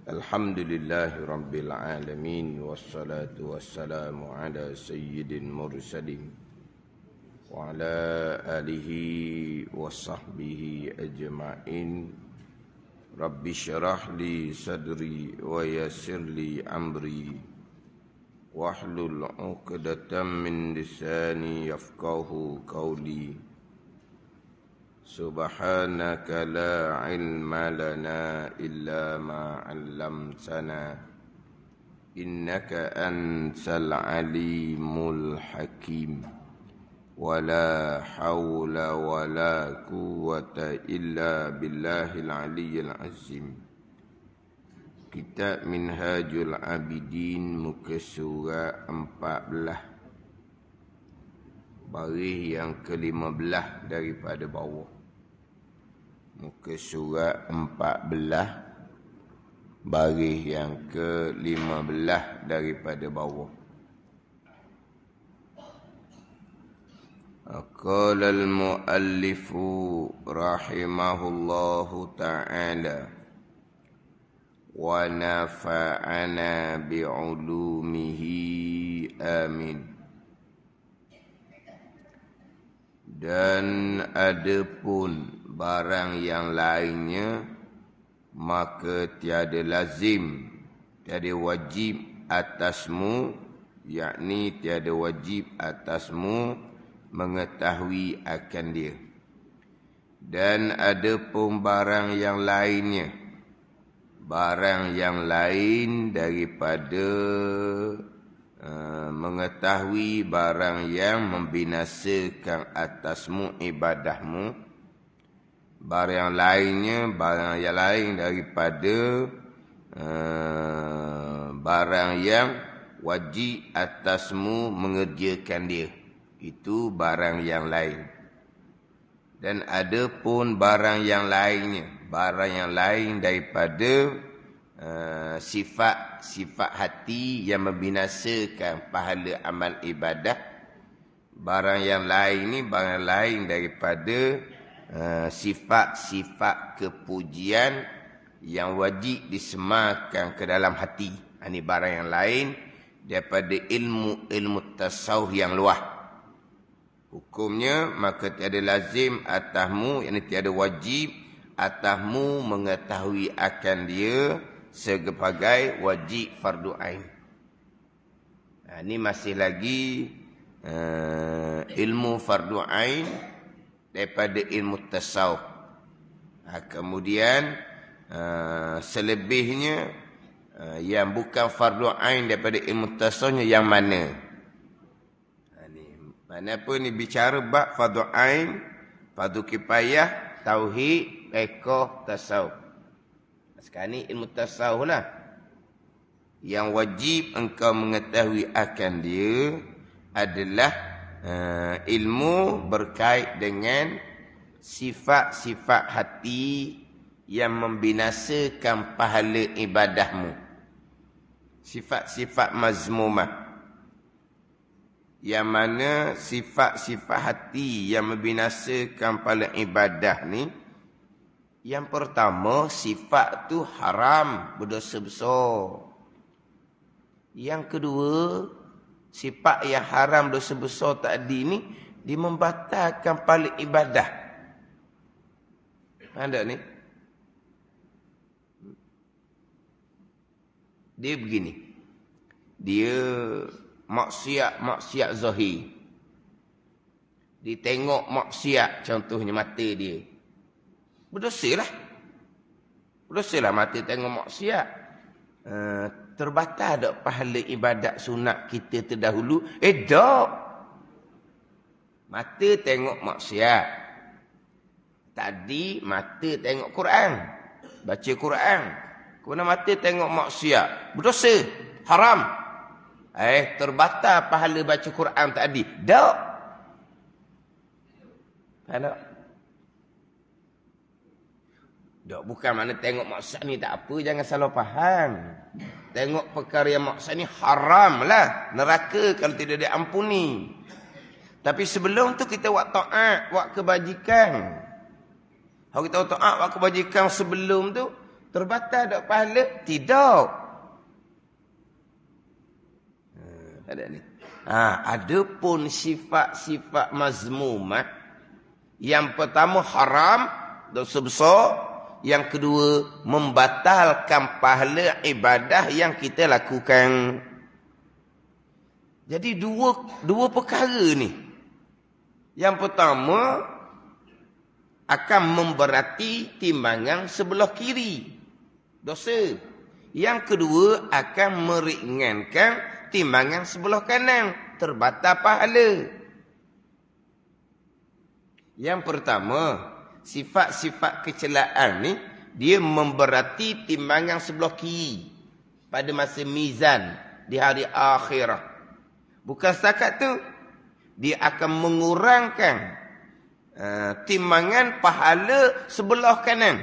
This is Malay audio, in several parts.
Alhamdulillahi Rabbil Alamin. Wassalatu wassalamu ala sayyidin mursalin wa ala alihi wa sahbihi ajma'in. Rabbi syarah li sadri wa yassir li amri wahlul 'uqdatam min lisani yafqahu qawli. Subhanaka la ilma lana illa ma 'allamtana innaka antal alimul hakim. Wala haula wala quwwata illa billahil aliyyil azim. Kitab Minhajul Abidin muka surah 14, baris yang ke-15 daripada bawah. Muka surah 14, baris yang ke-15 daripada bawah. Qala al-muallifu rahimahullahu ta'ala wa nafa'ana bi'ulumihi amin. Dan adapun barang yang lainnya, maka tiada lazim, tiada wajib atasmu, yakni tiada wajib atasmu mengetahui akan dia. Dan adapun barang yang lainnya, barang yang lain daripada mengetahui barang yang membinasakan atasmu ibadahmu, barang yang lainnya, barang yang lain daripada barang yang wajib atasmu mengerjakan dia, itu barang yang lain. Dan ada pun barang yang lainnya, barang yang lain daripada sifat-sifat hati yang membinasakan pahala amal ibadah. Barang yang lain ni barang lain daripada sifat-sifat kepujian yang wajib disemakan ke dalam hati. Ini barang yang lain daripada ilmu tasawuf yang luas. Hukumnya maka tiada lazim atasmu, yakni tiada wajib atasmu mengetahui akan dia sebagai wajib fardu ain. Ini masih lagi ilmu fardu ain daripada ilmu tasawuf. Kemudian selebihnya yang bukan fardu ain daripada ilmu tasawufnya yang mana? Mana pun ni bicara bab fardu ain, fardu kifayah, tauhid, fiqh, tasawuf. Sekarang ni ilmu tasawuf lah. Yang wajib engkau mengetahui akan dia adalah ilmu berkait dengan sifat-sifat hati yang membinasakan pahala ibadahmu. Sifat-sifat mazmumah. Yang mana sifat-sifat hati yang membinasakan pahala ibadah ni, yang pertama, sifat tu haram, berdosa besar. Yang kedua, sifat yang haram, dosa besar tadi ni, dia membatalkan pahala ibadah. Ada ni? Dia begini. Dia maksiat zahir. Dia tengok maksiat, contohnya mata dia. Berdosa lah mata tengok maksiat. Terbatas tak pahala ibadat sunat kita terdahulu? Tak. Mata tengok maksiat. Tadi mata tengok Quran, baca Quran. Kemudian mata tengok maksiat, berdosa, haram. Terbatas pahala baca Quran tadi? Tak. Tak. Tak, bukan mana tengok maksiat ni tak apa, jangan salah faham. Tengok perkara yang maksiat ni haram lah, neraka kalau tidak diampuni. Tapi sebelum tu kita buat taat, buat kebajikan. Kalau kita buat taat, buat kebajikan sebelum tu, Terbatal tak pahala? Tidak. Ada ni. Ada pun sifat-sifat mazmumah. Yang pertama haram, dosa besar. Yang kedua, membatalkan pahala ibadah yang kita lakukan. Jadi dua perkara ni. Yang pertama, akan memberati timbangan sebelah kiri. Dosa. Yang kedua, akan meringankan timbangan sebelah kanan. Terbatal pahala. Yang pertama, sifat-sifat kecelaan ni, dia memberati timbangan sebelah kiri pada masa mizan di hari akhirat. Bukan setakat tu, dia akan mengurangkan timbangan pahala sebelah kanan.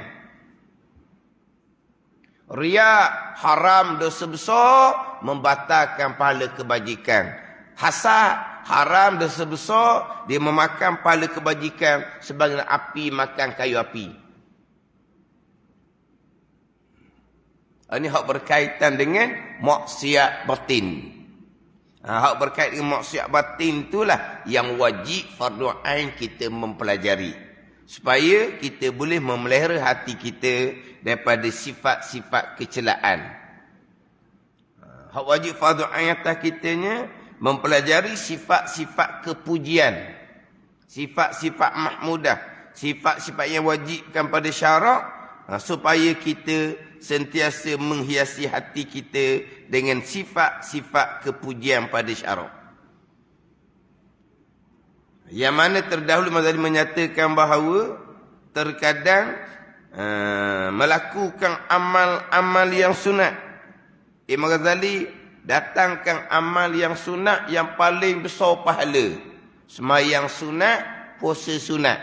Riak, haram, dosa besar, membatalkan pahala kebajikan. Hasad, haram, dosa besar, dia memakan pahala kebajikan sebagai api makan kayu api. Ini hak berkaitan dengan maksiat batin. Hak berkaitan dengan maksiat batin itulah yang wajib fardu ain kita mempelajari. Supaya kita boleh memelihara hati kita daripada sifat-sifat kecelaan. Hak wajib fardu ain atas kitanya, mempelajari sifat-sifat kepujian, sifat-sifat mahmudah, sifat-sifat yang wajibkan pada syarak, supaya kita sentiasa menghiasi hati kita dengan sifat-sifat kepujian pada syarak. Yang mana terdahulu Mazali menyatakan bahawa terkadang melakukan amal-amal yang sunat. Imam Ghazali datangkan amal yang sunat yang paling besar pahala. Sembahyang sunat, puasa sunat.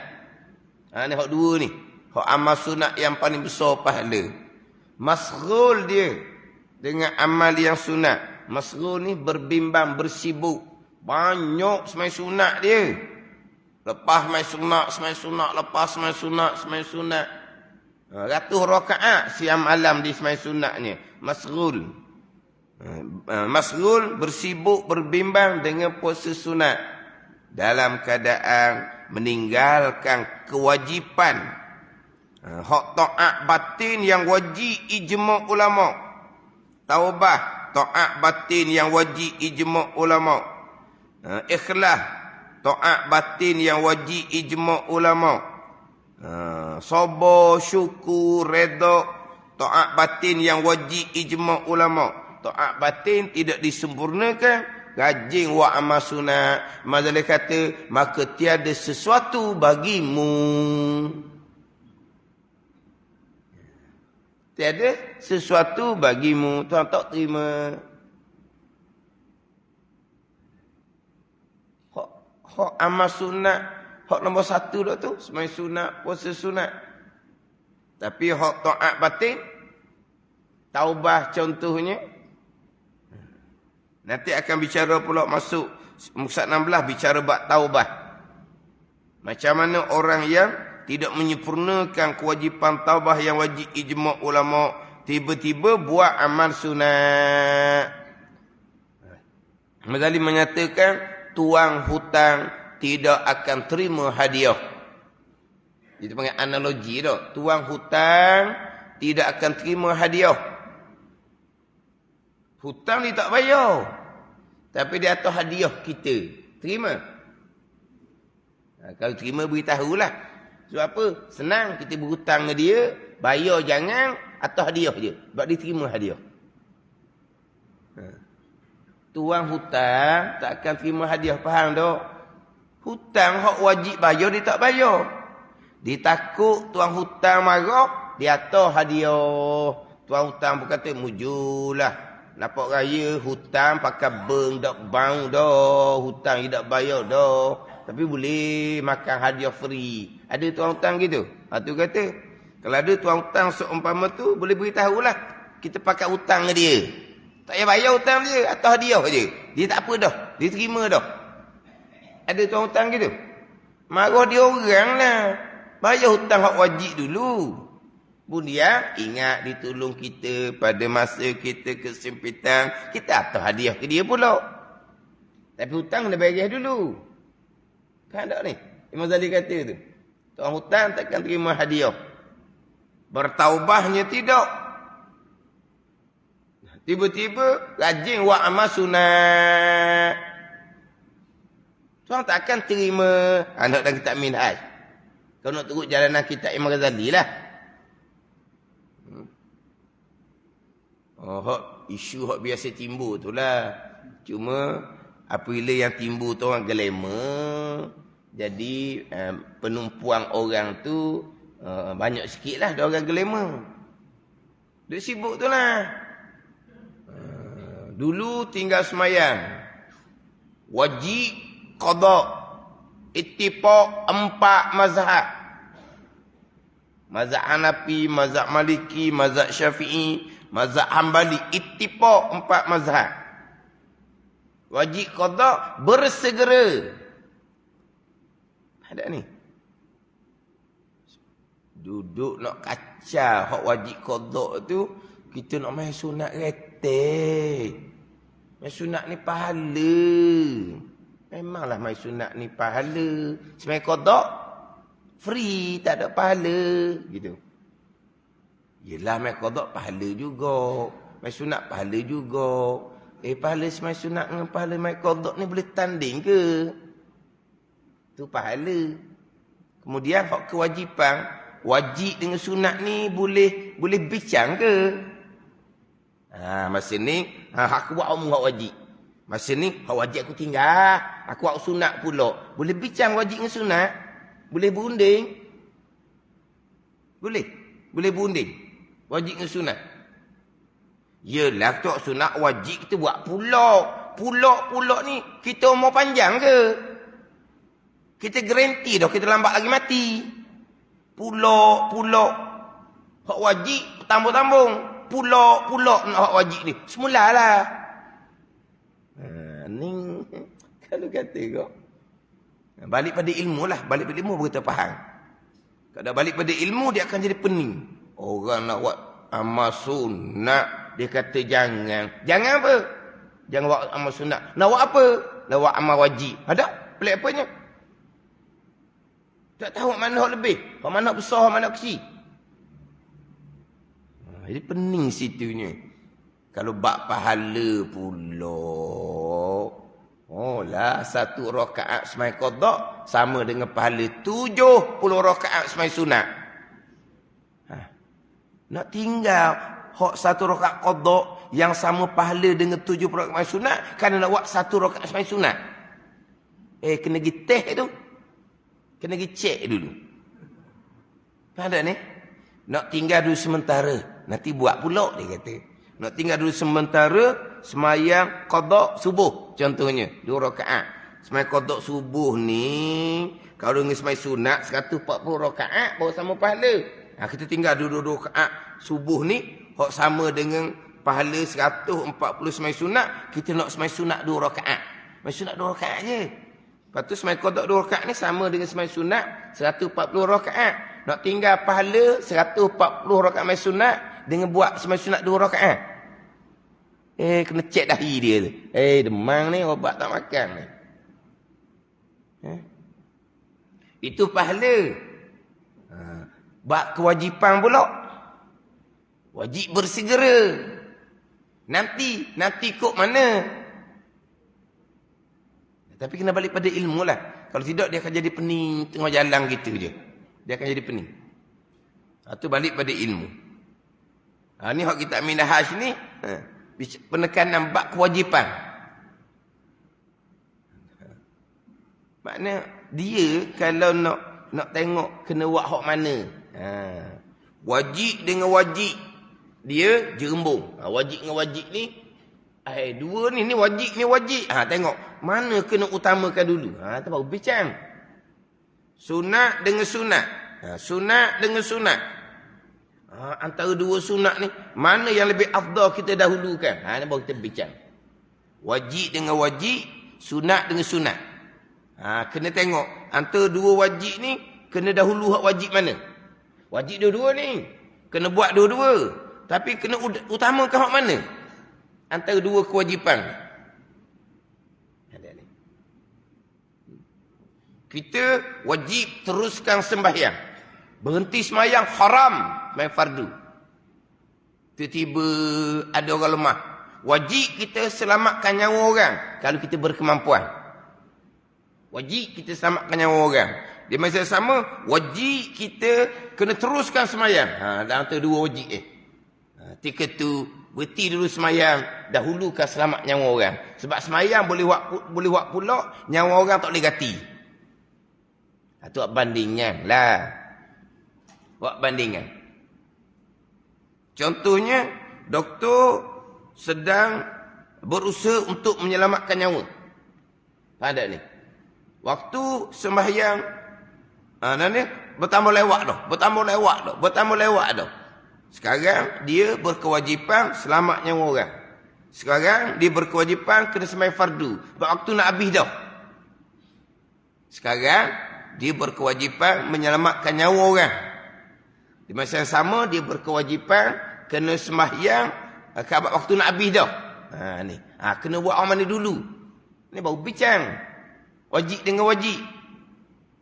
Ni hak dua ni. Hak amal sunat yang paling besar pahala. Masghul dia dengan amal yang sunat. Masghul ni berbimbang, bersibuk. Banyak sembahyang sunat dia. Lepas sembahyang sunat, lepas sembahyang sunat. Ratus rakaat siam malam di sembahyang sunatnya. Masghul. Masghul, bersibuk, berbimbang dengan puasa sunat. Dalam keadaan meninggalkan kewajipan. Hak taat batin yang wajib ijma' ulama'. Taubah, taat batin yang wajib ijma' ulama'. Ikhlas, taat batin yang wajib ijma' ulama'. Sabar, syukur, redha, taat batin yang wajib ijma' ulama'. Taat batin tidak disempurnakan, rajin wa amal sunat. Mazali kata, maka tiada sesuatu bagimu. Tiada sesuatu bagimu. Tuan tak terima. Hak amal sunat, hak nombor satu dah tu. Sembahyang sunat, puasa sunat. Tapi hak taat batin, taubah contohnya. Nanti akan bicara pula masuk muka 16 bicara bab taubah. Macam mana orang yang tidak menyempurnakan kewajipan taubah yang wajib ijma' ulama' tiba-tiba buat amal sunat. Mazali menyatakan tuang hutang tidak akan terima hadiah. Itu panggil analogi dah. Tuang hutang tidak akan terima hadiah. Hutang dia tak bayar. Tapi dia atas hadiah kita. Terima. Kalau terima beritahulah. Sebab apa? Senang kita berhutang dengan dia. Bayar jangan. Atas hadiah je. Sebab dia terima hadiah. Tuang hutang tak akan terima hadiah. Faham tak? Hutang hak wajib bayar dia tak bayar. Dia takut tuang hutang marah. Dia atas hadiah. Tuang hutang berkata mujulah. Nampak raya hutang pakai bank tak bang dah. Hutang dia tak bayar dah. Tapi boleh makan hadiah free. Ada tuang hutang gitu? Tu kata. Kalau ada tuang hutang seumpama tu, boleh beritahulah. Kita pakai hutang dengan dia. Tak payah bayar hutang dia. Atau hadiah je. Dia tak apa dah. Dia terima dah. Ada tuang hutang gitu? Marah dia orang lah. Bayar hutang hak wajib dulu. Kemudian ingat ditolong kita pada masa kita kesempitan, kita atas hadiah ke dia pula. Tapi hutang kena bayar dulu. Kan tak ni? Imam Ghazali kata tu. Tuan hutang takkan terima hadiah. Bertaubahnya tidak. Tiba-tiba rajin buat amal sunat. Tuan takkan terima anak dan kitab Minhaj. Kau nak turut jalanan kitab Imam Ghazali lah. Isu hak biasa timbul tu lah. Cuma apabila yang timbul tu orang glamour, jadi penumpuang orang tu banyak sikit lah orang glamour. Dia sibuk tu lah. Dulu tinggal semayang, wajib qada, ittifaq 4 mazhab. Mazhab Hanafi, mazhab Maliki, mazhab Syafi'i, mazhab Hambali, ittifaq 4 mazhab. Wajib qada bersegera. Ada ni. Duduk nak kacau hak wajib qada tu, kita nak main sunat retek. Main sunat ni pahala. Memanglah main sunat ni pahala. Semai qada free, tak ada pahala gitu. Yelah main qada pahala juga. Main sunat pahala juga. Pahala semai sunat dengan pahala main qada ni boleh tanding ke? Tu pahala. Kemudian hak kewajipan, wajib dengan sunat ni boleh bincang ke? Masa ni aku buat umum hak wajib. Masa ni hak wajib aku tinggal, aku buat sunat pula. Boleh bincang wajib dengan sunat? Boleh berunding? Boleh berunding wajib dengan sunat. Yelah tok sunat wajib kita buat pulak ni kita umur panjang ke? Kita garanti dah kita lambat lagi mati. Pulak hak wajib tambung-tambung. Pulak nak hak wajib ni semulalah. Ni kalau kata kau balik pada ilmu lah. Balik pada ilmu baru kita faham. Kalau balik pada ilmu dia akan jadi pening. Orang nak buat amal sunat, dia kata jangan. Jangan apa? Jangan buat amal sunat. Nak buat apa? Nak buat amal wajib. Ada? Pelik apanya? Tak tahu mana hak lebih. Hak mana besar, hak mana kecil. Jadi pening situnya. Kalau bab pahala pula. Lah 1 rakaat semai qada sama dengan pahala 70 rakaat semai sunat. Nak tinggal hak 1 rakaat qada yang sama pahala dengan 70 rakaat semai sunat, kerana nak buat 1 rakaat semai sunat. Kena pergi teh tu. Kena pergi cek dulu. Faham tak ni? Nak tinggal dulu sementara, nanti buat pula dia kata. Nak tinggal dulu sementara, semayang qada subuh contohnya 2 rakaat. Semayang qada subuh ni kalau dengan semayang sunat 140 rakaat baru sama pahala. Kita tinggal dulu 2 rakaat subuh ni hak sama dengan pahala 140 semayang sunat, kita nak semayang sunat 2 rakaat. Semayang sunat 2 rakaat je. Lepas tu semayang qada 2 rakaat ni sama dengan semayang sunat 140 rakaat. Nak tinggal pahala 140 rakaat semayang sunat dengan buat semayang sunat 2 rakaat. Kena cek dahi dia tu. Demam ni obat tak makan ni. Itu pahala. Bab kewajipan pula. Wajib bersegera. Nanti kok mana? Tapi kena balik pada ilmu lah. Kalau tidak dia akan jadi pening tengah jalan gitu je. Dia akan jadi pening. Itu balik pada ilmu. Ni hak kitab Minhaj ni. Penekanan bab kewajipan. Makna dia kalau nak tengok kena buat hak mana. Wajib dengan wajib dia jerembung. Wajib dengan wajib ni dua ni wajib ni wajib. Tengok mana kena utamakan dulu. Tu baru bincang. Sunat dengan sunat. Sunat dengan sunat. Antara 2 sunat ni mana yang lebih afdal kita dahulukan. Ni baru kita bincang. Wajib dengan wajib, sunat dengan sunat. Kena tengok antara 2 wajib ni kena dahulu hak wajib mana. Wajib dua-dua ni. Kena buat dua-dua. Tapi kena utamakan hak mana? Antara dua kewajipan. Kita wajib teruskan sembahyang. Berhenti sembahyang haram, sembahyang fardu. Tiba-tiba ada orang lemah. Wajib kita selamatkan nyawa orang kalau kita berkemampuan. Wajib kita selamatkan nyawa orang. Di masa yang sama, wajib kita kena teruskan sembahyang. Dalam antara dua wajib ketika tu berhenti dulu sembahyang, dahulukan selamat nyawa orang. Sebab sembahyang boleh buat pula nyawa orang tak boleh ganti. Itu buat bandingan lah. Buat bandingan. Contohnya, doktor sedang berusaha untuk menyelamatkan nyawa. Faham tak ni? Waktu sembahyang, bertambah lewat dah. Sekarang dia berkewajipan selamat nyawa orang. Sekarang dia berkewajipan kena sembahyang fardu. Waktu nak habis dah. Sekarang dia berkewajipan menyelamatkan nyawa orang. Di masa yang sama dia berkewajipan kena sembahyang waktu nak habis dah. Kena buat amal ni dulu. Ni baru bincang. Wajib dengan wajib.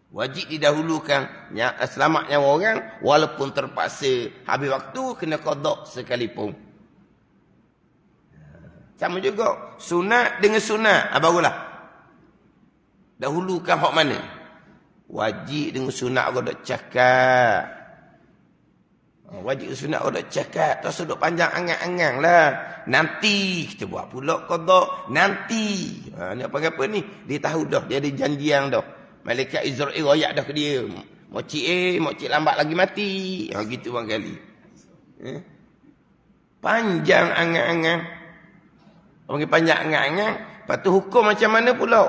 Wajib didahulukan selamat nyawa orang walaupun terpaksa habis waktu kena qada sekalipun. Sama juga sunat dengan sunat. Barulah. Dahulukan hak mana? Wajib dengan sunat kau dah cakap. Wajib sunat kau dah cakap. Tak seduk panjang angang-angang lah. Nanti kita buat pula qada. Nanti. Ni apa ni? Dia tahu dah. Dia ada janjian dah. Malaikat Israel royak dah ke dia. Mokcik lambat lagi mati. Gitu bang kali. Panjang angang-angang. Panggil panjang angang-angang. Lepas tu hukum macam mana pula?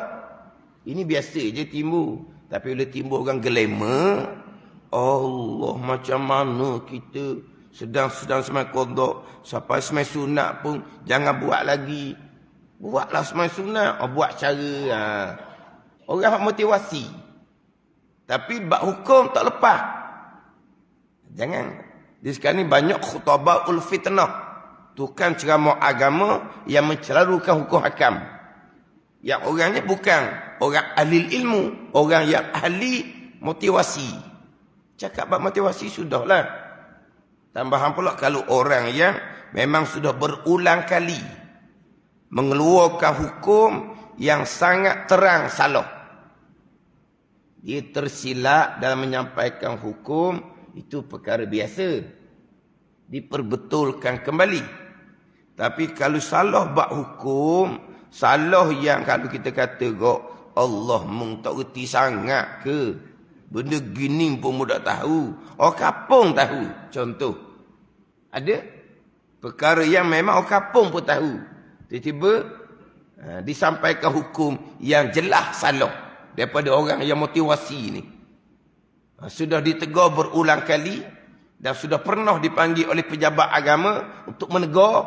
Ini biasa je timbul. Tapi bila timbul orang glamour, Allah macam mana kita sedang semai qada, sampai semai sunat pun jangan buat lagi. Buatlah semai sunat, buat cara. Orang motivasi. Tapi bab hukum tak lepas. Jangan. Di sekarang ni banyak khutabaul fitnah. Tukang ceramah agama yang mencelarukan hukum hakam. Yang orangnya bukan orang ahli ilmu. Orang yang ahli motivasi. Cakap bab motivasi sudahlah. Tambahan pula kalau orang yang memang sudah berulang kali mengeluarkan hukum yang sangat terang salah. Dia tersilap dalam menyampaikan hukum, itu perkara biasa. Diperbetulkan kembali. Tapi kalau salah bab hukum, salah yang kalau kita kata kok Allah mung tak reti sangat ke? Benda gini pun mudah tahu. Orang kampung tahu. Contoh. Ada perkara yang memang orang kampung pun tahu. Tiba-tiba disampaikan hukum yang jelas salah daripada orang yang motivasi ni. Sudah ditegur berulang kali dan sudah pernah dipanggil oleh pejabat agama untuk menegur.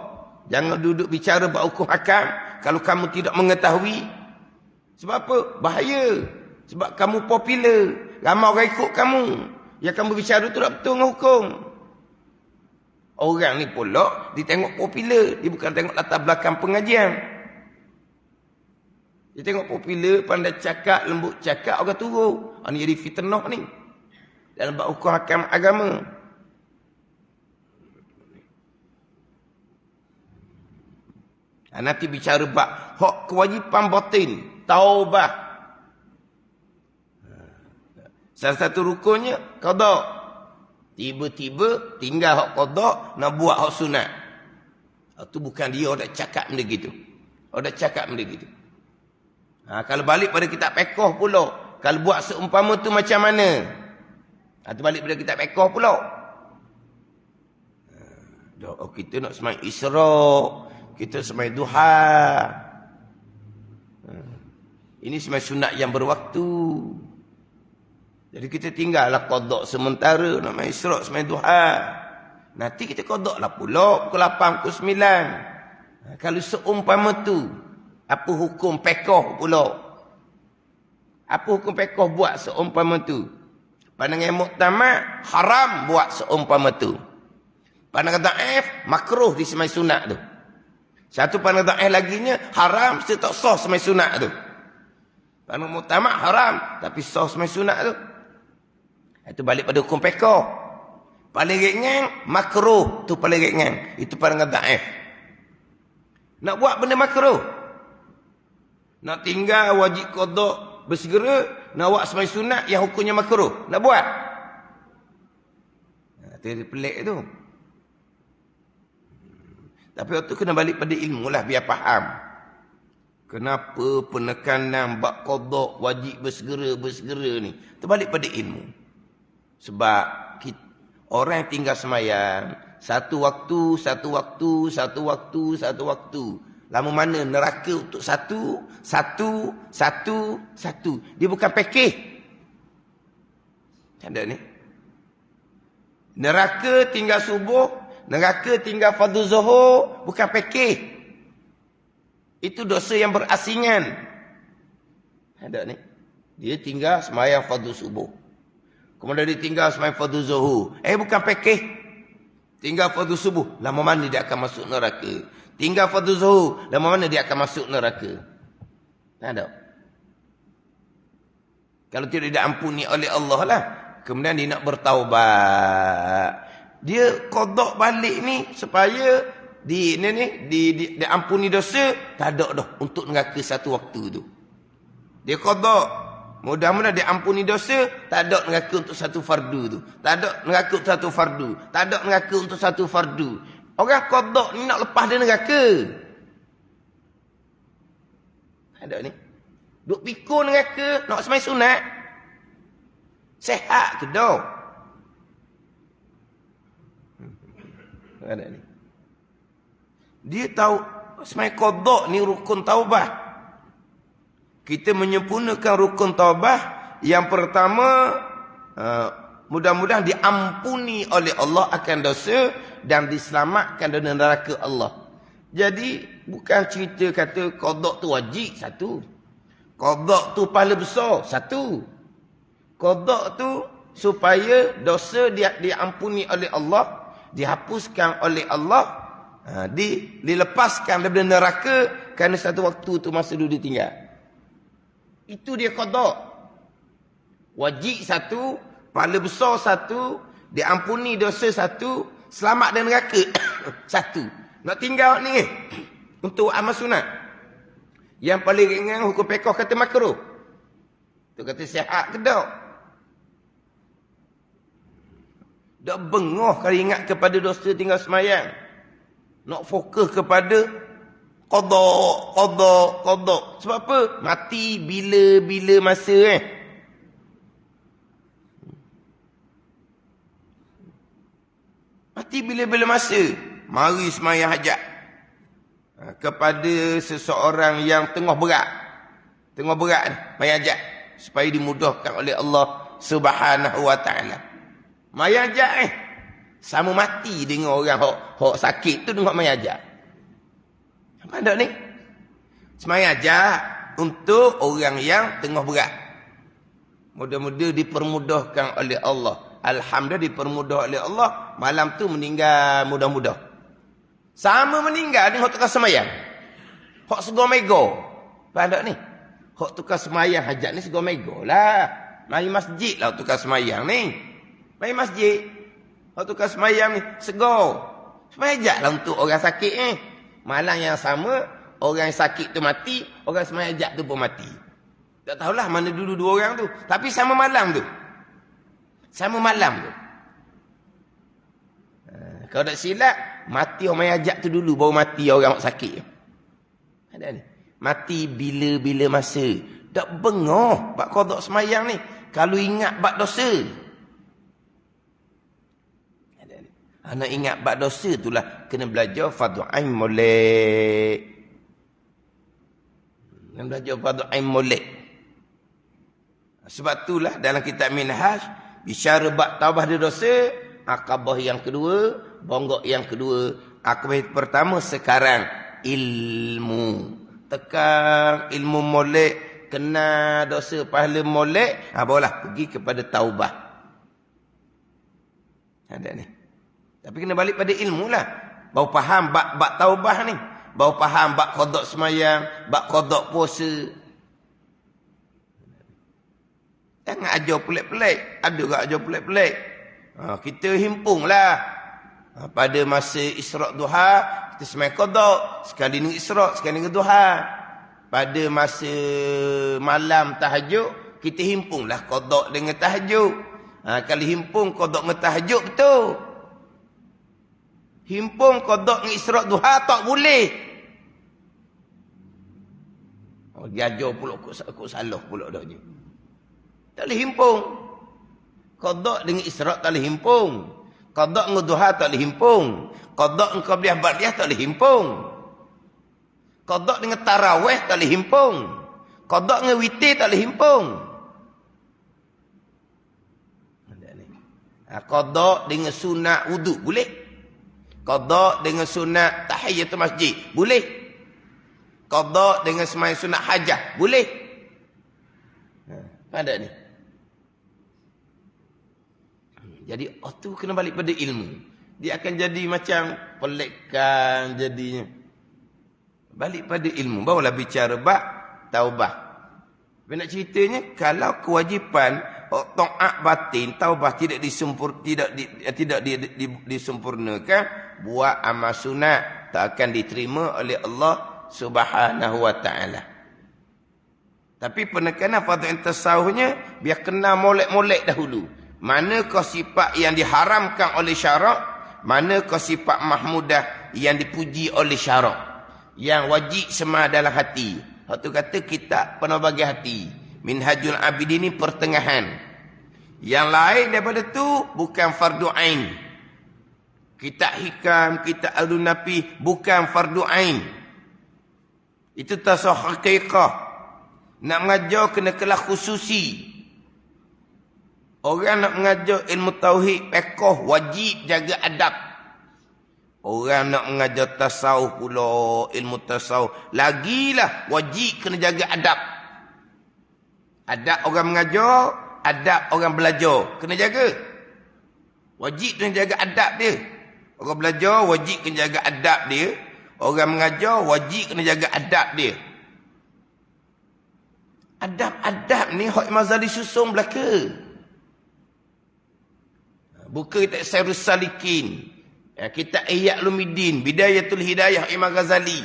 Jangan duduk bicara bab hukum hakam kalau kamu tidak mengetahui. Sebab apa? Bahaya. Sebab kamu popular. Ramai orang ikut kamu. Yang kamu bicara tu tak betul dengan hukum. Orang ni pula dia tengok popular. Dia bukan tengok latar belakang pengajian. Dia tengok popular, pandai cakap, lembut cakap, orang turun. Ini jadi fitnah ni. Dalam bab hukum hakam agama. Nanti bicara bab hak kewajipan batin. Taubah. Salah satu rukunnya, qada. Tiba-tiba tinggal hak qada, nak buat hak sunat. Itu bukan dia orang cakap benda gitu. Orang cakap benda gitu. Kalau balik pada kitab fiqh pula, kalau buat seumpama tu macam mana? Itu balik pada kitab fiqh pula. Kita nak semai Isra', kita semai duha. Ini semai sunat yang berwaktu. Jadi kita tinggallah qada sementara nak main Isra', semai duha. Nanti kita qada lah pula pukul 8, pukul 9. Kalau seumpama tu, apa hukum fiqh pula? Apa hukum fiqh buat seumpama tu? Pandangan muktamad haram buat seumpama tu. Pandangan daif, makruh di semai sunat tu. Satu pandangan daif laginya, haram, tak sah semai sunat tu. Pandangan muktamad haram, tapi sah semai sunat tu. Itu balik pada hukum fiqh. Paling ringan, makruh. Tu paling ringan. Itu pandangan daif. Nak buat benda makruh. Nak tinggal wajib qada bersegera, nak buat semai sunat yang hukumnya makruh. Nak buat. Itu pelik tu. Tapi waktu kena balik pada ilmu lah, biar faham. Kenapa penekanan bab qada wajib bersegera ni? Itu balik pada ilmu. Sebab orang yang tinggal semayang, satu waktu. Lama mana neraka untuk satu. Dia bukan pakej. Ada ni. Neraka tinggal subuh, neraka tinggal fardu zuhur, bukan pakej. Itu dosa yang berasingan. Ada ni. Dia tinggal semayang fardu subuh. Kemudian dia tinggal semayang fardu zuhur. Bukan pakej. Tinggal fardu subuh, lama mana dia akan masuk neraka. Tinggal fardu zuhur, lama mana dia akan masuk neraka. Ada. Kalau tidak diampuni oleh Allah lah. Kemudian dia nak bertaubat. Dia qada balik ni supaya diampuni dosa, tak ada dah untuk neraka satu waktu tu. Dia qada, mudah-mudahan diampuni dosa, tak ada neraka untuk satu fardu tu. Tak ada neraka untuk satu fardu. Tak ada neraka untuk satu fardu. Orang qada ni nak lepas dia neraka. Ada ni. Duk pikul neraka, nak semai sunat. Sehat ke dah? Ada ni. Dia tahu semai qada ni rukun taubah. Kita menyempurnakan rukun taubah. Yang pertama, mudah-mudahan diampuni oleh Allah akan dosa dan diselamatkan dari neraka Allah. Jadi bukan cerita kata qada tu wajib, satu. Qada tu pahala besar, satu. Qada tu supaya dosa dia diampuni oleh Allah, dihapuskan oleh Allah, dilepaskan daripada neraka kerana satu waktu tu masa dulu ditinggal. Itu dia qada. Wajib satu, pahala besar satu, diampuni dosa satu, selamat dari neraka satu. Nak tinggal ni untuk amal sunat. Yang paling ringan hukum fiqh kata makruh. Tu kata sihat ke tak? Dak bengah kalau ingat kepada dosa tinggal semayang. Nak fokus kepada qada. Sebab apa? Mati bila masa Mati bila masa. Mari semayang hajat. Kepada seseorang yang tengah berat ni, semayang hajat. Supaya dimudahkan oleh Allah Subhanahu wa ta'ala. Mayang hajat sama mati dengan orang hok sakit tu dengan mayang hajat. Apa ada ni? Semayang hajat untuk orang yang tengah berat. Mudah-mudahan dipermudahkan oleh Allah. Alhamdulillah dipermudah oleh Allah. Malam tu meninggal mudah-mudah. Sama meninggal dengan hok tukar semayang. Hok segor mega. Apa ada ni? Hok tukar semayang hajat ni segor mega lah. Mari masjid lah tukar semayang ni. Mari masjid. Hok tukar semayang ni segor. Semayang hajat lah untuk orang sakit Malam yang sama, orang yang sakit tu mati, orang semayang hajat tu pun mati. Tak tahulah mana dulu dua orang tu. Tapi sama malam tu. Kalau tak silap, mati orang hajat tu dulu, baru mati orang sakit. Ada ni. Mati bila masa. Tak bengah bak qada semayang ni. Kalau ingat bak dosa. Ada ni. Nak ingat bak dosa itulah kena belajar fardu ain molek. Kena belajar fardu ain molek. Sebab itulah dalam kitab Minhaj, bicara bab taubah dari dosa, akabah yang kedua, bonggok yang kedua. Akabah pertama sekarang ilmu. Tekan ilmu molek, kena dosa pahala molek, barulah pergi kepada taubah. Ada ni. Tapi kena balik pada ilmu lah. Baru faham bab taubah ni. Baru faham bab qada semayang, bab qada puasa. Jangan ajar pelik-pelik. Ada ke ajar pelik-pelik? Kita himpung lah. Pada masa Isra' Duha, kita semayang qada. Sekali dengan Isra', sekali dengan Duha. Pada masa malam tahajud, kita himpung lah qada dengan tahajud. Kalau himpung qada dengan tahajud, betul. Himpung qada dengan Isra' Duha, tak boleh. Dia ajar pula aku salah pula dah je. Tak boleh himpung. Qada dengan Isra' tak boleh himpung. Qada dengan Duha tak boleh himpung. Qada dengan Qabliyah Ba'diyah tak boleh himpung. Qada dengan Tarawih tak boleh himpung. Qada dengan Witir tak boleh himpung. Qada dengan sunat wuduk boleh. Qada dengan sunat tahiyatul masjid boleh. Qada dengan sembahyang sunat hajah boleh. Ada ni. Jadi tu kena balik pada ilmu. Dia akan jadi macam pelikkan jadinya. Balik pada ilmu. Barulah bicara bab taubah. Tapi nak ceritanya, kalau kewajipan taat batin, taubah tidak disempurnakan, buat amal sunat tak akan diterima oleh Allah Subhanahu wa taala. Tapi penekanan fadhil tasawufnya biar kena molek-molek dahulu. Manakah sifat yang diharamkan oleh syarak, manakah sifat mahmudah yang dipuji oleh syarak, yang wajib semua dalam hati. Hak tu kata kitab penobagi hati. Minhajul Abidin ni pertengahan. Yang lain daripada tu bukan fardu ain. Kitab Hikam, kitab Adun Nafi bukan fardu ain. Itu tasawuf haqiqah. Nak mengajar kena kelas khususi. Orang nak mengajar ilmu tauhid, fiqh, wajib jaga adab. Orang nak mengajar tasawuf pula, ilmu tasawuf, lagilah wajib kena jaga adab. Adab orang mengajar, adab orang belajar, kena jaga. Wajib kena jaga adab dia. Orang belajar wajib kena jaga adab dia. Orang mengajar wajib kena jaga adab dia. Adab-adab ni hak Imam Ghazali susung belaka. Buka kitab Sairus Salikin, kitab Ihya Ulumuddin, Bidayatul Hidayah Imam Ghazali.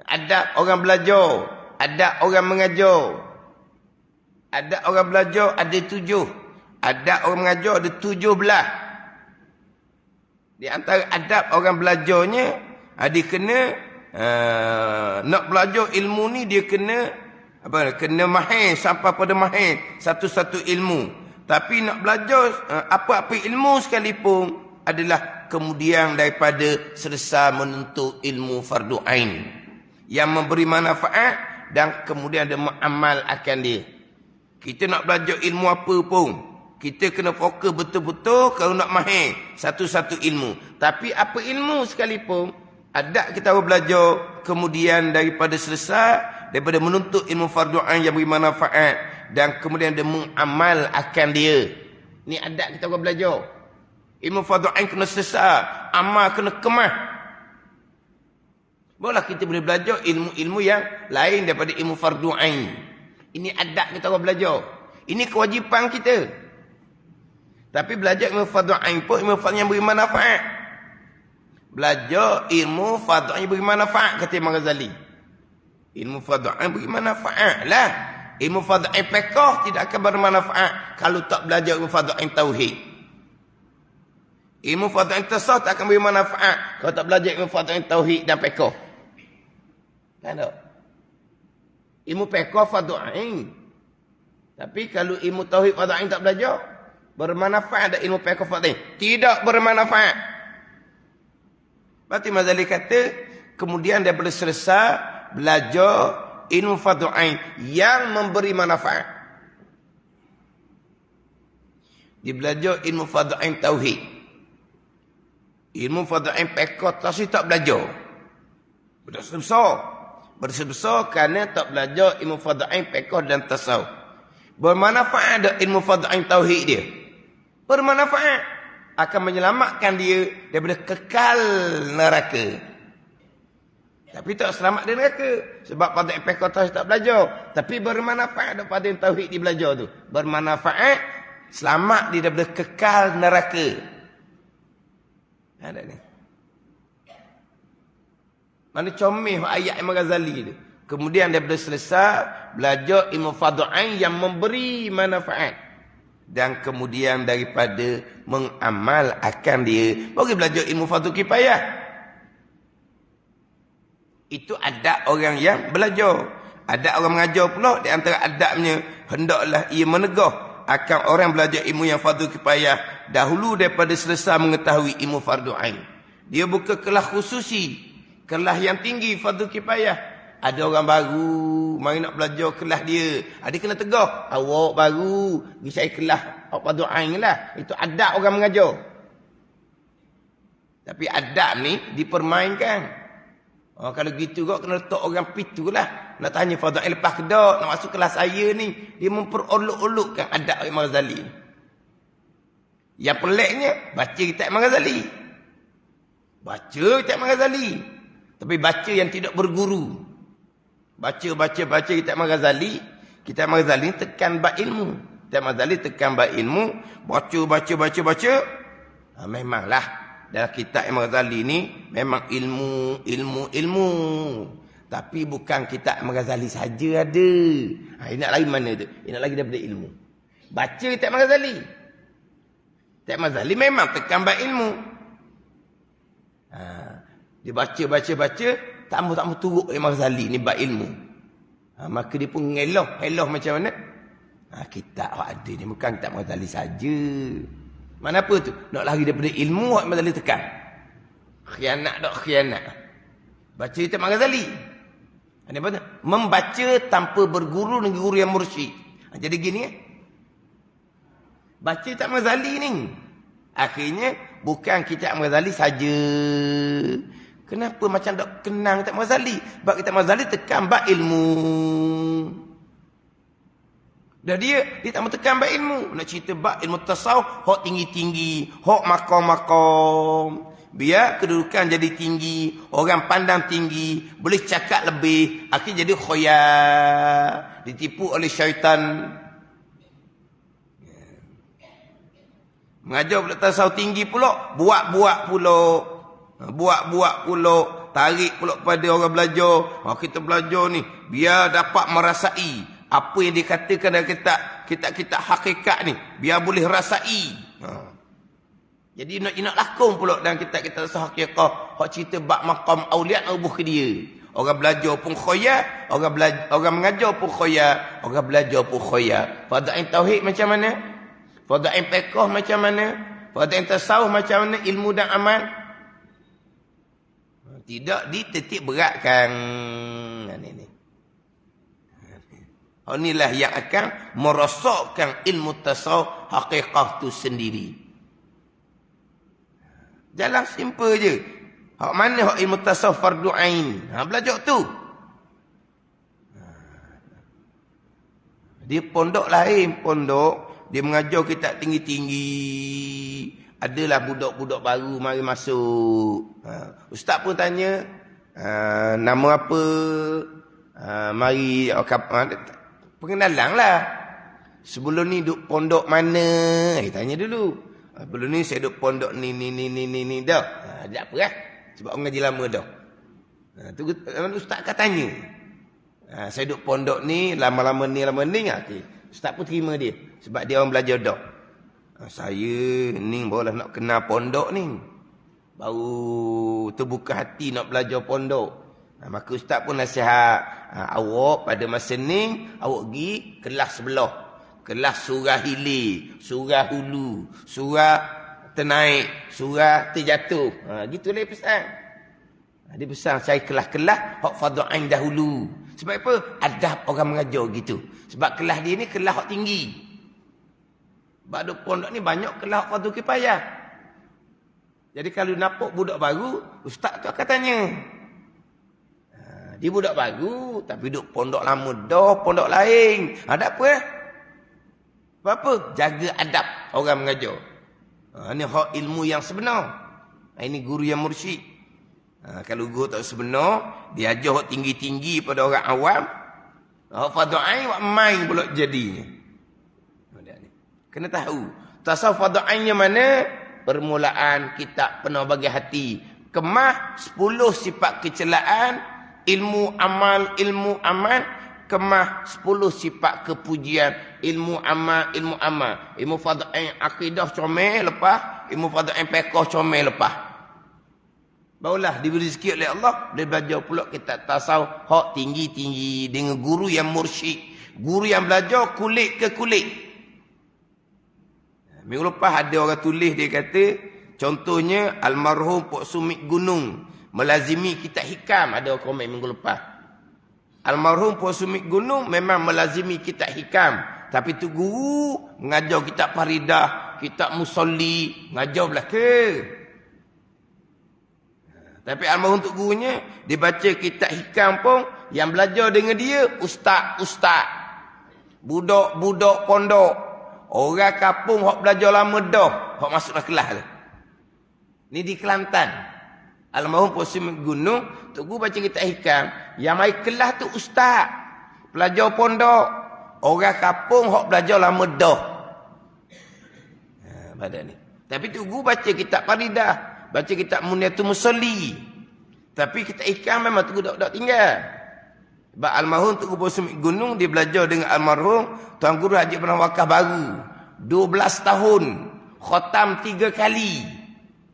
Adab orang belajar, adab orang mengajar. Adab orang belajar ada 7. Adab orang mengajar ada 17. Di antara adab orang belajarnya, dia kena nak belajar ilmu ni dia kena kena mahir sampai pada mahir satu-satu ilmu. Tapi nak belajar apa-apa ilmu sekalipun adalah kemudian daripada selesai menuntut ilmu fardu ain yang memberi manfaat dan kemudian dia mengamal akan dia. Kita nak belajar ilmu apa pun, kita kena fokus betul-betul kalau nak mahir satu-satu ilmu. Tapi apa ilmu sekalipun, ada kita belajar kemudian daripada selesai, daripada menuntut ilmu fardu ain yang beri manfaat dan kemudian dia mengamal akan dia. Ni adab kita belajar. Ilmu fardu ain kena selesai, amal kena kemah. Barulah kita boleh belajar ilmu-ilmu yang lain daripada ilmu fardu ain. Ini adab kita belajar. Ini kewajipan kita. Tapi belajar ilmu fardu ain pun ilmu fardu yang beri manfaat. Belajar ilmu fardu ain beri manfaat kata Imam Ghazali. Ilmu fardu ain beri manfaat lah. Ilmu fardu ain fiqh tidak akan bermanfaat kalau tak belajar ilmu fardu ain tauhid. Ilmu fardu ain tasawuf tak akan beri manfaat kalau tak belajar ilmu fardu ain tauhid dan fiqh. Kan tak? Ilmu fiqh fardu ain. Tapi kalau ilmu tauhid fardu ain tak belajar, bermanfaat tak ilmu fiqh fardu ain? Tidak bermanfaat. Berarti Mazali kata kemudian dia boleh selesai belajar ilmu fardu ain yang memberi manfaat. Dia belajar ilmu fardu ain tauhid. Ilmu fardu ain fiqh tak belajar. Bersebesar kerana tak belajar ilmu fardu ain fiqh dan tasawuf. Bermanfaat ada ilmu fardu ain tauhid dia. Bermanfaat. akan menyelamatkan dia daripada kekal neraka. Tapi tak selamat dari neraka. Sebab pada pekotas tak belajar. Tapi bermanfaat pada yang tauhid dia belajar tu. Bermanfaat, selamat dia daripada kekal neraka. Ada ni. Mana comel ayat Imam Ghazali tu. Kemudian daripada selesai, belajar ilmu fardhu ain yang memberi manfaat. Dan kemudian daripada mengamal akan dia, bagi belajar ilmu fardhu kifayah. Itu adab orang yang belajar. Adab orang mengajar pula, di antara adabnya, hendaklah ia menegah akan orang belajar ilmu yang fardhu kifayah dahulu daripada selesai mengetahui ilmu fardhu ain. Dia bukan kelas khususi, kelas yang tinggi fardhu kifayah. Ada orang baru mari nak belajar kelas dia, dia kena tegah. Awak baru pergi saya kelas fardhu ain lah. Itu adab orang mengajar. Tapi adab ni dipermainkan. Kalau gitu kau kena letak orang pitu lah. Nak tanya fardhu ain lepas ke tak, nak masuk kelas saya ni. Dia memperolok-olokkan adab Imam Ghazali. Yang peliknya, baca kitab Imam Ghazali. Baca kitab Imam Ghazali. Tapi baca yang tidak berguru. Baca kitab Imam Ghazali. Kitab Imam Ghazali tekan bab ilmu. Kitab Imam Ghazali tekan bab ilmu. Baca. Memanglah. Dalam kitab Imam Ghazali ni memang ilmu. Tapi bukan kitab Imam Ghazali saja ada. Nak lagi mana tu? Nak lagi daripada ilmu. Baca kitab Imam Ghazali. Kitab Imam Ghazali memang tekan bab ilmu. Dia baca. Tak turut Imam Ghazali ni bab ilmu. Maka dia pun ngeloh macam mana? Kitab yang ada ni bukan kitab Imam Ghazali saja. Mana apa tu? Nak lari daripada ilmu Imam Ghazali tekan. Khianat. Baca kitab Imam Ghazali. Ini apa tu? Membaca tanpa berguru dengan guru yang mursyid. Jadi gini baca kitab Imam Ghazali ni. Akhirnya bukan kitab Imam Ghazali saja. Kenapa macam tak kenang kitab Imam Ghazali? Sebab kitab Imam Ghazali tekan bab ilmu. Dan dia tak tekan bab ilmu. Nak cerita bab ilmu tasawuf, hak tinggi-tinggi, hak makom-makom. Biar kedudukan jadi tinggi, orang pandang tinggi, boleh cakap lebih, akhirnya jadi khoyar, ditipu oleh syaitan. Mengajar pula tasawuf tinggi pula, buat-buat pula, tarik pula pada orang belajar. Kita belajar ni biar dapat merasai apa yang dikatakan dalam kitab hakikat ni, biar boleh rasai. Jadi nak lakon pula dalam kitab-kitab hakikat, hak cerita bab maqam auliya ubuh ke dia. Orang belajar pun khoyar, orang mengajar pun khoyar, orang belajar pun khoyar. Fardhu ain tauhid macam mana? Fardhu ain fiqh macam mana? Fardhu ain tasawuf macam mana? Ilmu dan amal. Tidak dititik beratkan. Inilah yang akan merosakkan ilmu tasawuf hakikah tu sendiri. Jalan simple je. Hak mana hak ilmu tasawuf fardhu ain? Belajar tu. Dia pondok lain, dia mengajar kitab tinggi-tinggi. Adalah budak-budak baru mari masuk. Ustaz pun tanya, nama apa? Mari pengenalan lah. Sebelum ni duduk pondok mana? Tanya dulu. Sebelum ni saya duduk pondok ni dah. Tak apa lah. Sebab orang ngaji lama dah. Tu ustaz akan tanya. Saya duduk pondok ni, lama-lama ni. Okay. Ustaz pun terima dia. Sebab dia orang belajar dah. Saya ni barulah nak kenal pondok ni. Baru terbuka hati nak belajar pondok. Maka ustaz pun nasihat. Awak pada masa ni, awak pergi kelas sebelah. Kelas surah hilir, surah hulu, surah ternaik, surah terjatuh. Gitu lah pesan. Dia pesan saya kelas-kelas hak fardhu ain dahulu. Sebab apa? Adab orang mengajar gitu. Sebab kelas dia ni kelas hak tinggi. Badu pondok ni banyak kelas fardhu kifayah. Jadi kalau nampak budak baru, ustaz tu akan tanya. Dia budak baru, tapi duduk pondok lama dah, pondok lain. Ada apa? Apa? Jaga adab orang mengajar. Ini hak ilmu yang sebenar. Ini guru yang mursyid. Kalau guru tak sebenar, dia ajar hak tinggi-tinggi pada orang awam. Hak fardu ain wak main pula jadinya. Kena tahu. Tasawuf fardu ainnya mana? Permulaan kita pernah bagi hati. Kemah 10 sifat kecelaan, ilmu amal. Kemah 10 sifat kepujian, ilmu amal. Ilmu fardu ain akidah comel lepas, ilmu fardu ain fiqh comel lepas. Barulah diberi rezeki oleh Allah, dia belajar pula kita tasawuf hak tinggi-tinggi dengan guru yang mursyid, guru yang belajar kulit ke kulit. Minggu lepas ada orang tulis, dia kata contohnya almarhum Pok Sumit Gunung melazimi kitab hikam. Ada orang komen minggu lepas, almarhum Pok Sumit Gunung memang melazimi kitab hikam, tapi tu guru mengajar kitab Faridah, kitab Musalli, mengajar belah ke. Tapi almarhum tok gurunya, dia baca kitab hikam pun, yang belajar dengan dia ustaz-ustaz, budak-budak pondok, orang kampung hok belajar lama dah, hok masuklah kelas tu. Ni di Kelantan. Almarhum Pok Sumit Gunung, tok guru baca kitab hikam, yang mai kelas tu ustaz, pelajar pondok, orang kampung hok belajar lama dah. Pada ni. Tapi tok guru baca kitab Faridah, baca kitab Muniatul Musalli. Tapi kitab hikam memang tu dak tinggal. Sebab almarhum Tuan Guru Pok Sumit Gunung, dia belajar dengan almarhum Tuan Guru Haji Ibrahim Wakaf Baru. 12 tahun. Khatam 3 kali.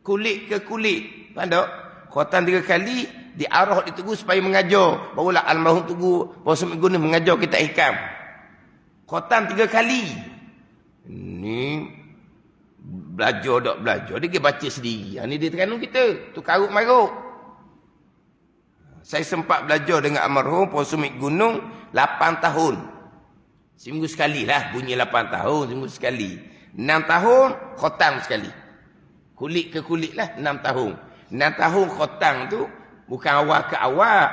Kulit ke kulit. Faham tak? Khatam 3 kali. Diarah di Tuan supaya mengajar. Barulah almarhum Tuan Guru Pok Sumit Gunung mengajar kitab hikam. Khatam 3 kali. Ni belajar tak belajar, dia baca sendiri. Ini dia terkandung kita, tu karut marut. Saya sempat belajar dengan almarhum Pok Sumit Gunung 8 tahun. Seminggu sekali lah, bunyi 8 tahun, seminggu sekali. 6 tahun, khotam sekali. Kulit ke kulit lah, 6 tahun. 6 tahun khotam tu, bukan awal ke awal,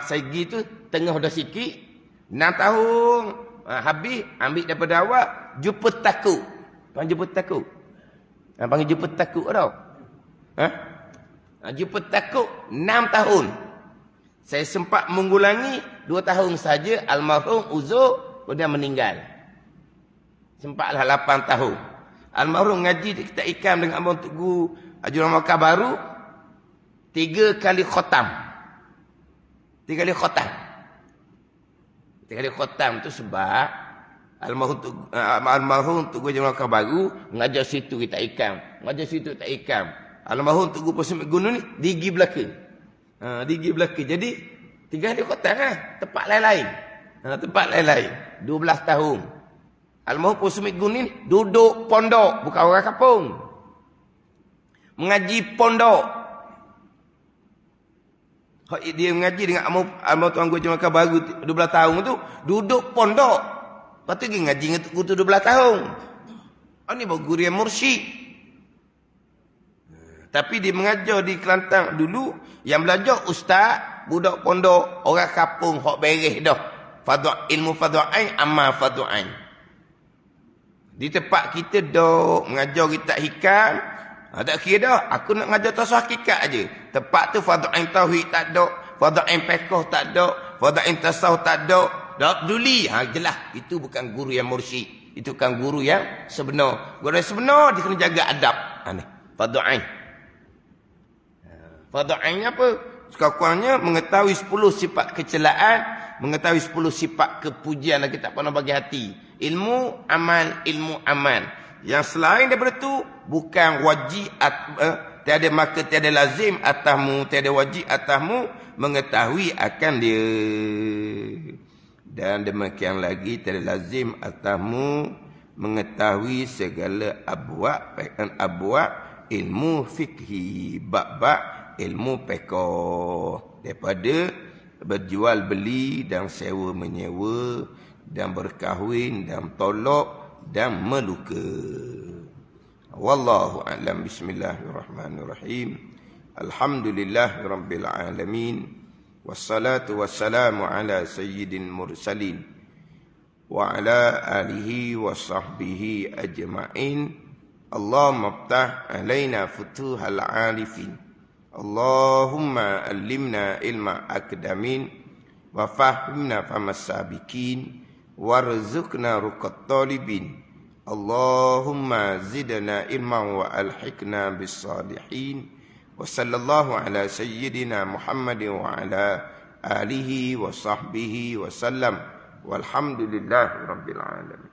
saya pergi tu, tengah dah sikit. 6 tahun, habis, ambil daripada awal, jumpa takut. Jumpa takut. Panggil jumpa takut tau. Jumpa takut 6 tahun. Saya sempat mengulangi 2 tahun saja, almarhum uzur, kemudian meninggal. Sempatlah 8 tahun. Almarhum ngaji di kitab hikam dengan abang Tok Guru Haji Ibrahim Wakaf Baru 3 kali khatam. 3 kali khatam. 3 kali khatam tu sebab almarhum Tok Guru Haji Ibrahim Wakaf Baru mengajar situ kitab hikam, mengajar situ kitab hikam. Almarhum Tok Guru Pok Sumit Gunung ni digi belaka. Digi belaka. Jadi 3 kali khatam lah, tempat lain-lain. Tempat lain-lain. 12 tahun. Almarhum Pok Sumit Gunung ni duduk pondok, bukan orang kampung. Mengaji pondok. Dia mengaji dengan almarhum Tuan Guru Haji Ibrahim Wakaf Baru 12 tahun tu, duduk pondok. Lepas tu dia ngaji dengan guru tu 12 tahun. Ini baru guru yang mursyid. Tapi dia mengajar di Kelantan dulu, yang belajar ustaz, budak pondok, orang kampung, hok beres dah. Ilmu fardu ain, amal fardu ain. Di tempat kita dah mengajar kitab hikam, tak kira dah, aku nak mengajar tasawuf hakikat aja. Tempat tu fardu ain tauhid tak ada, fardu ain fiqh tak ada, fardu ain tasawuf tak ada. Tak peduli. Jelas. Itu bukan guru yang mursyid. Itu bukan guru yang sebenar. Guru yang sebenar, dia kena jaga adab. Ni. Fardu ain. Fardu ain apa? Sekurang-kurangnya mengetahui 10 sifat kecelaan, mengetahui 10 sifat kepujian yang kita pernah bagi hati. Ilmu, amal, ilmu, amal. Yang selain daripada itu, bukan wajib, tiada maka tiada lazim atasmu, tiada wajib atasmu mengetahui akan dia. Dan demikian lagi tiada lazim atasmu mengetahui segala abwab ilmu fikhi, bab-bab ilmu fiqh, daripada berjual beli dan sewa menyewa dan berkahwin dan tolak dan meluka. Wallahu a'lam. Bismillahirrahmanirrahim. Alhamdulillahirabbil alamin. Wassalatu wassalamu ala sayyidil mursalin wa ala alihi wa sahbihi ajma'in. Allahumma aftah alaina futuhal arifin. Allahumma allimna ilma akdamin wa fahimna famas sabikin warzuqna ruqat talibin. Allahumma zidna ilman wa alhiqna bis salihin. Wa sallallahu ala sayyidina Muhammadin wa ala alihi wa sahbihi wa sallam. Walhamdulillahi rabbil alamin.